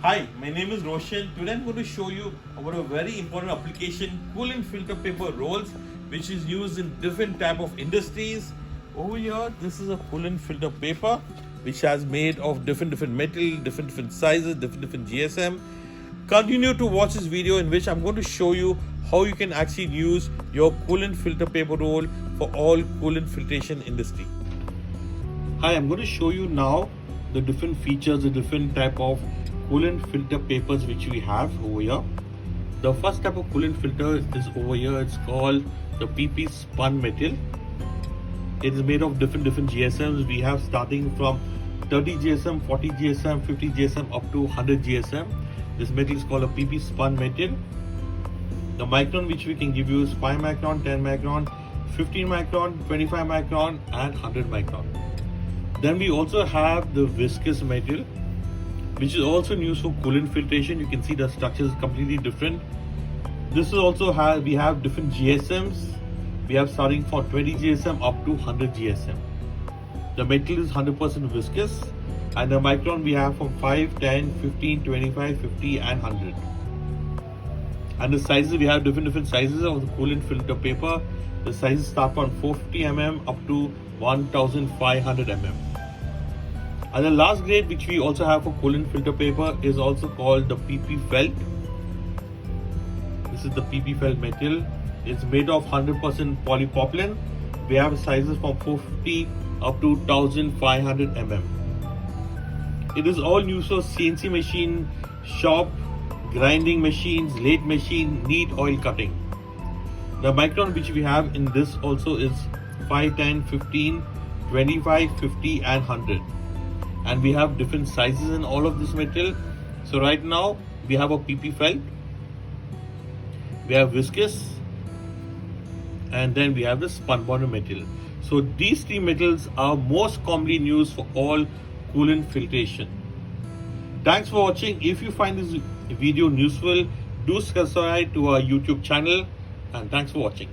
Hi, my name is Roshan. Today I'm going to show you about a very important application, coolant filter paper rolls, which is used in different type of industries. Over here, this is a coolant filter paper, which has made of different metal, different sizes, different GSM. Continue to watch this video in which I'm going to show you how you can actually use your coolant filter paper roll for all coolant filtration industry. Hi, I'm going to show you now the different features, the different type of coolant filter papers which we have over here. The first type of coolant filter is over here. It's called the PP spun metal. It is made of different GSMs. We have starting from 30 GSM, 40 GSM, 50 GSM up to 100 GSM. This metal is called a PP spun metal. The micron which we can give you is 5 micron, 10 micron, 15 micron, 25 micron and 100 micron. Then we also have the viscous metal, which is also used for coolant filtration. You can see the structure is completely different. This is also we have different GSMs. We have starting from 20 GSM up to 100 GSM. The metal is 100% viscous, and the micron we have from 5, 10, 15, 25, 50 and 100. And the sizes, we have different sizes of the coolant filter paper. The sizes start from 450 mm up to 1500 mm. And the last grade which we also have for coolant filter paper is also called the PP felt. This is the PP felt metal. It's made of 100% polypropylene. We have sizes from 450 up to 1500 mm. It is all used for CNC machine, shop, grinding machines, lathe machine, neat oil cutting. The micron which we have in this also is 5, 10, 15, 25, 50 and 100. And we have different sizes in all of this metal. So right now we have a PP felt, we have viscous, and then we have the spun bond metal. So these three metals are most commonly used for all coolant filtration. Thanks for watching. If you find this video useful, do subscribe to our YouTube channel, and thanks for watching.